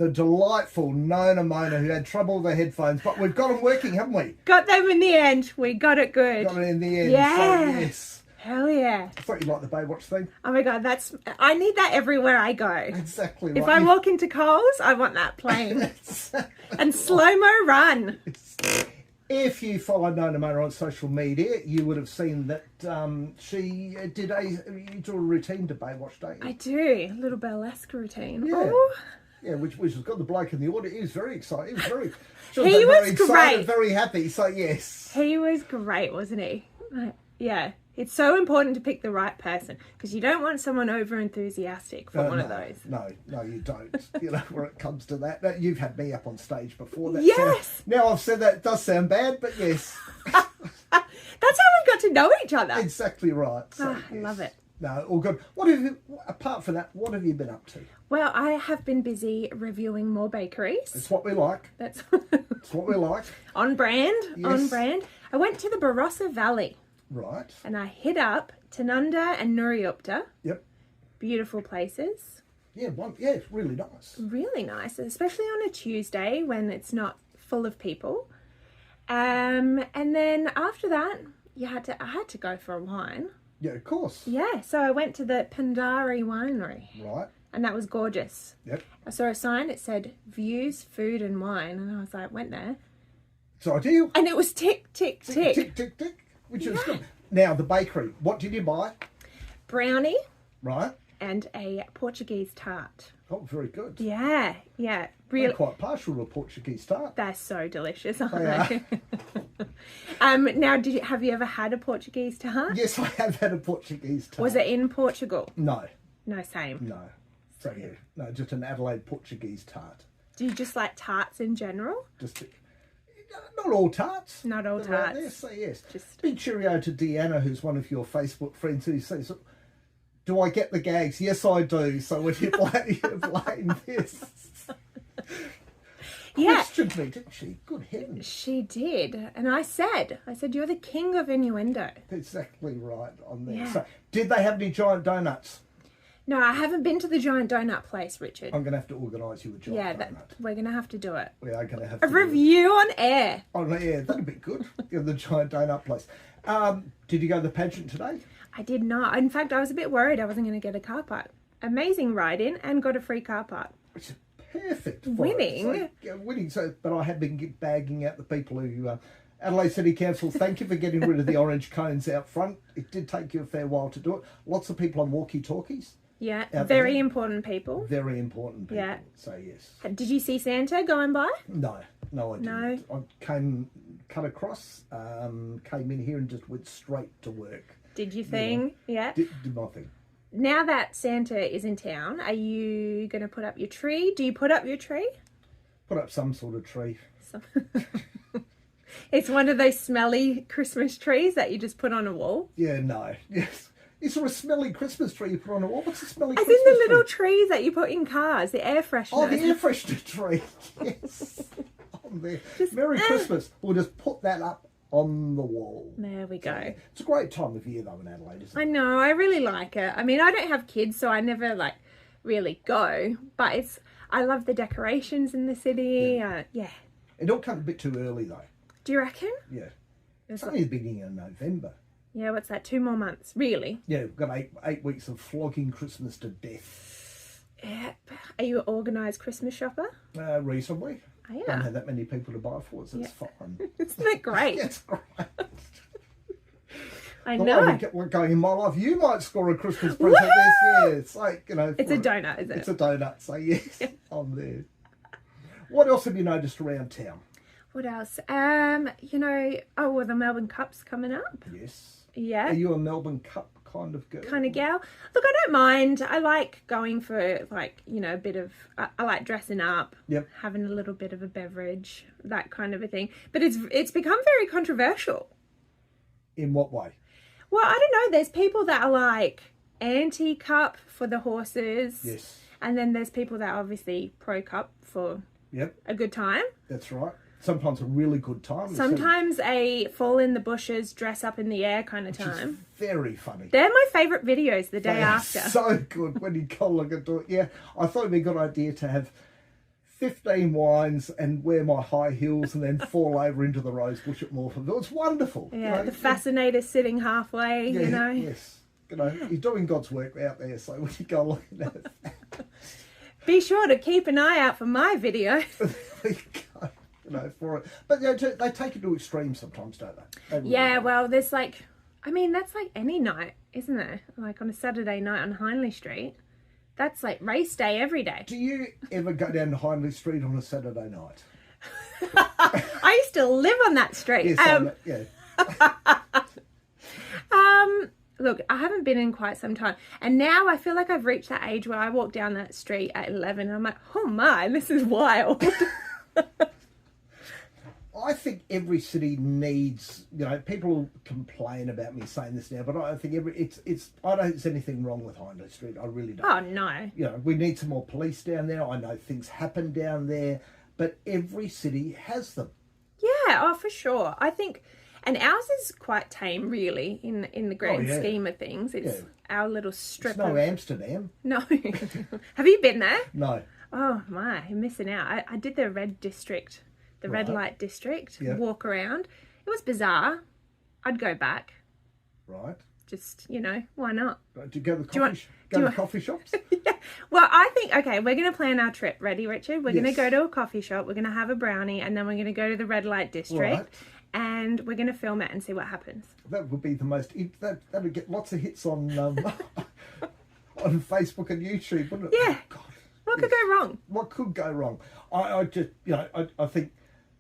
the delightful Nona Mona, who had trouble with her headphones, but we've got them working, haven't we? Got them in the end. We got it good. Got it in the end. Yeah. So, yes. Hell yeah. I thought you'd like the Baywatch theme. Oh my God, I need that everywhere I go. Exactly. If right. I walk into Coles, I want that playing. And slow-mo run. If you follow Nona Mona on social media, you would have seen that she did you do a routine to Baywatch, don't you? I do. A little burlesque routine. Yeah. Oh. Yeah, which has got the bloke in the audience. He was very excited. He was He was very excited, great. very happy. So yes, He was great, wasn't he? Yeah. It's so important to pick the right person because you don't want someone over enthusiastic for one of those. No, you don't. You know, where it comes to that. You've had me up on stage before. That Yes. Now I've said that, it does sound bad, but yes. That's how we got to know each other. Exactly right. So, I love it. No, all good. What have you, apart from that, what have you been up to? Well, I have been busy reviewing more bakeries. It's what we like. That's It's what we like. on brand. Yes. On brand. I went to the Barossa Valley. Right. And I hit up Tanunda and Nuriupta. Yep. Beautiful places. Yeah, it's really nice. Really nice, especially on a Tuesday when it's not full of people. And then after that, I had to go for a wine. Yeah, of course. Yeah, so I went to the Pandari Winery. Right. And that was gorgeous. Yep. I saw a sign, it said views, food and wine. And I was like, went there. It's ideal. And it was tick, tick, tick. Tick, tick, tick. Which is good. Now, the bakery. What did you buy? Brownie. Right. And a Portuguese tart. Oh, very good. Yeah. Really. They're quite partial to a Portuguese tart. They're so delicious, aren't They they? Now, have you ever had a Portuguese tart? Yes, I have had a Portuguese tart. Was it in Portugal? No. No, same. No. So, yeah. No, just an Adelaide Portuguese tart. Do you just like tarts in general? Just not all tarts. Not all They're out tarts. there, so yes. Just big cheerio to Deanna, who's one of your Facebook friends, who says, "Do I get the gags?" Yes, I do. So when you blame this, questioned me, didn't she? Good heavens. She did, and I said, "You're the king of innuendo." Exactly right on there. Yeah. So, did they have any giant donuts? No, I haven't been to the giant donut place, Richard. I'm going to have to organise you a giant donut. We're going to have to do it. We are going to have A review on air. Oh, yeah, that'd be good. The giant donut place. Did you go to the pageant today? I did not. In fact, I was a bit worried I wasn't going to get a car park. Amazing ride-in and got a free car park. Which is perfect. Winning. So, yeah, winning. So, but I have been bagging out the people who... Adelaide City Council, thank you for getting rid of the orange cones out front. It did take you a fair while to do it. Lots of people on walkie-talkies. Yeah, Out very there. important people. Very important people. Yeah. So, yes. Did you see Santa going by? No, I didn't. No. I cut across, came in here and just went straight to work. Did you think? Yeah. Did my thing. Now that Santa is in town, are you going to put up your tree? Do you put up your tree? Put up some sort of tree. It's one of those smelly Christmas trees that you just put on a wall. Yeah, no. Yes. Is there a smelly Christmas tree you put on a wall? What's a smelly As Christmas in the little tree? trees that you put in cars, the air fresheners. Oh, the air freshener tree. Yes. On there. Merry Christmas. We'll just put that up on the wall. There we go. So, it's a great time of year, though, in Adelaide, isn't it? I know, I really like it. I mean, I don't have kids, so I never, really go. But I love the decorations in the city. Yeah. It all comes a bit too early, though. Do you reckon? Yeah. It's only the beginning of November. Yeah, what's that? 2 more months, really? Yeah, we've got eight weeks of flogging Christmas to death. Yep. Are you an organised Christmas shopper? Reasonably. Oh, yeah. Don't have that many people to buy for, so it's fine. Isn't that great? That's great. I The know. way we're going in my life, you might score a Christmas present this year. It's like, It's a donut, isn't it? It's a donut, so yes, I'm there. What else have you noticed around town? What else? Well, the Melbourne Cup's coming up. Yes. Yeah. Are you a Melbourne Cup kind of girl? Kind of gal. Look, I don't mind. I like going for a bit of. I like dressing up. Yep. Having a little bit of a beverage, that kind of a thing. But it's become very controversial. In what way? Well, I don't know. There's people that are like anti-cup for the horses. Yes. And then there's people that are obviously pro-cup for a good time. That's right. Sometimes a really good time. Sometimes a fall in the bushes, dress up in the air kind of time. Is very funny. They're my favourite videos the day They are after. so good when you go look and do it. Yeah, I thought it'd be a good idea to have 15 wines and wear my high heels and then fall over into the rose bush at Morpheville. It's wonderful. Yeah, the fascinator sitting halfway, Yeah, you know. Yes. You know, you're doing God's work out there, so when you go along that, Be sure to keep an eye out for my video. for it. But they take it to extremes sometimes, don't they? They really Yeah, do. well, there's like, I mean, that's like any night, isn't it? Like on a Saturday night on Hindley Street. That's like race day every day. Do you ever go down to Hindley Street on a Saturday night? I used to live on that street. Yes, yeah. Look, I haven't been in quite some time. And now I feel like I've reached that age where I walk down that street at 11 and I'm like, oh my, this is wild. I think every city needs, people complain about me saying this now, but I think I don't see anything wrong with Hindley Street. I really don't. Oh, no. We need some more police down there. I know things happen down there, but every city has them. Yeah, oh, for sure. I think, and ours is quite tame, really, in the grand scheme of things. It's our little strip. It's no Amsterdam. No. Have you been there? No. Oh, my, you're missing out. I did the red district. The red light district, walk around. It was bizarre. I'd go back. Right. Just, why not? Do you go to the coffee shops? Yeah. Well, I think, okay, we're going to plan our trip. Ready, Richard? We're going to go to a coffee shop. We're going to have a brownie. And then we're going to go to the red light district. Right. And we're going to film it and see what happens. That would be the most... That would get lots of hits on on Facebook and YouTube, wouldn't it? Yeah. Oh, God. What could go wrong? What could go wrong? I just, I think...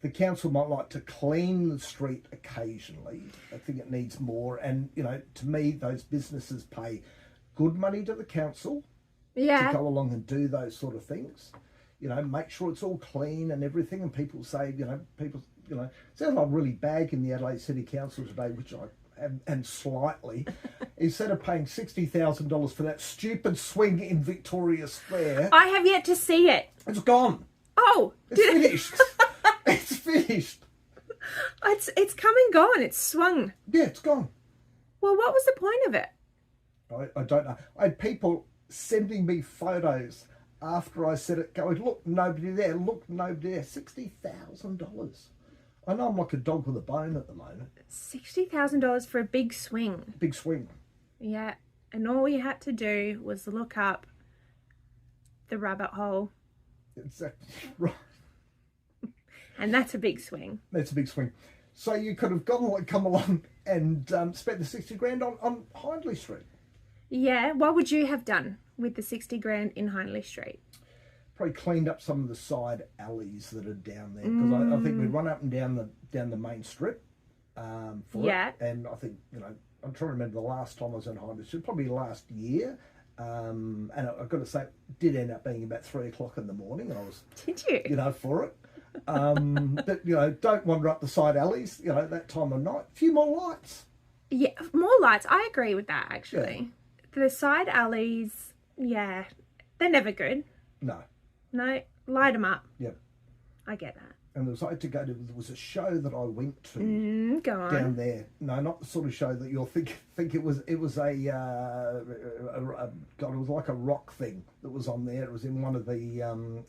The council might like to clean the street occasionally. I think it needs more. And, to me, those businesses pay good money to the council to go along and do those sort of things. Make sure it's all clean and everything. And people say, sounds like really bagging the Adelaide City Council today, which I am slightly. Instead of paying $60,000 for that stupid swing in Victoria Square. I have yet to see it. It's gone. Oh. It's finished. It's finished. It's come and gone. It's swung. Yeah, it's gone. Well, what was the point of it? I don't know. I had people sending me photos after I said it going, look, nobody there. Look, nobody there. $60,000. I know I'm like a dog with a bone at the moment. $60,000 for a big swing. Big swing. Yeah. And all you had to do was look up the rabbit hole. Exactly. Right. And that's a big swing. That's a big swing. So you could have come along and spent the 60 grand on Hindley Street. Yeah. What would you have done with the 60 grand in Hindley Street? Probably cleaned up some of the side alleys that are down there. Because I think we run up and down the main strip for it. And I think, I'm trying to remember the last time I was in Hindley Street, probably last year. And I've got to say, it did end up being about 3 o'clock in the morning. And I was, did you? For it. But don't wander up the side alleys that time of night. A few more lights. Yeah, more lights. I agree with that, actually. The side alleys, they're never good. No, light them up. Yep. I get that. And there was a show that I went to go on. down there. No, not the sort of show that you'll think it was. It was God, it was like a rock thing that was on there. It was in one of the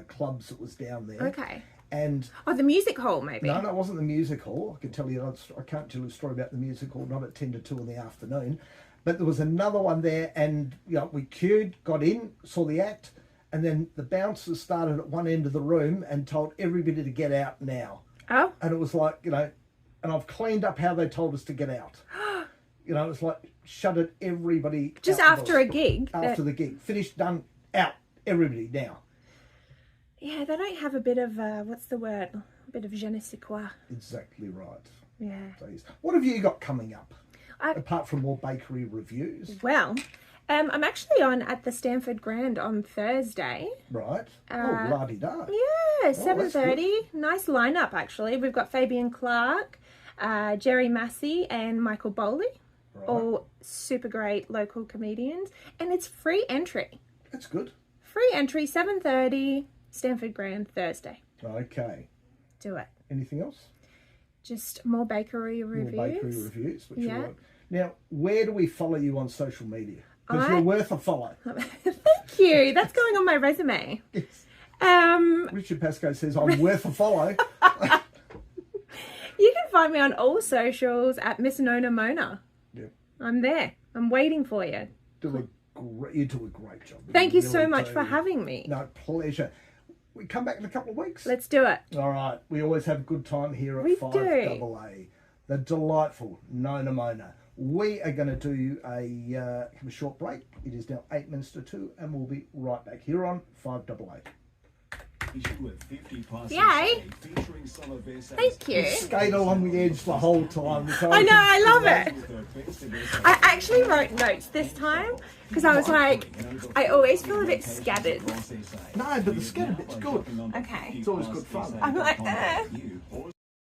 clubs that was down there. Okay. And the music hall, maybe. No, it wasn't the music hall. I can tell you, I can't tell you a story about the music hall. Not at 10 to 2 in the afternoon, but there was another one there, and we queued, got in, saw the act. And then the bouncers started at one end of the room and told everybody to get out now. Oh. And it was like, and I've cleaned up how they told us to get out. It's like shuttered everybody just out after a gig. After the gig. Finished, done, out. Everybody now. Yeah, they don't have a bit of, what's the word? A bit of je ne sais quoi. Exactly right. Yeah. Please. What have you got coming up? Apart from more bakery reviews. Well... I'm actually on at the Stanford Grand on Thursday. Right. La-di-da. Yeah, 7:30. Nice lineup, actually. We've got Fabian Clark, Jerry Massey and Michael Bowley. Right. All super great local comedians. And it's free entry. That's good. Free entry, 7:30, Stanford Grand, Thursday. Okay. Do it. Anything else? Just more bakery reviews. More bakery reviews, which you want. Now, where do we follow you on social media? Because you're worth a follow. Thank you. That's going on my resume. Yes. Richard Pascoe says I'm worth a follow. You can find me on all socials at Miss Nona Mona. Yeah. I'm there. I'm waiting for you. You do a great job. Thank you so much for having me. No, pleasure. We come back in a couple of weeks. Let's do it. All right. We always have a good time here at We 5AA. The delightful Nona Mona. We are going to do a short break. It is now 8 minutes to 2, and we'll be right back here on 5AA. Yay! Thank you. Skate along the edge the whole time. I know, I love it. I actually wrote notes this time because I was like, I always feel a bit scattered. No, but the scatter bit's good. Okay. It's always good fun. I'm like,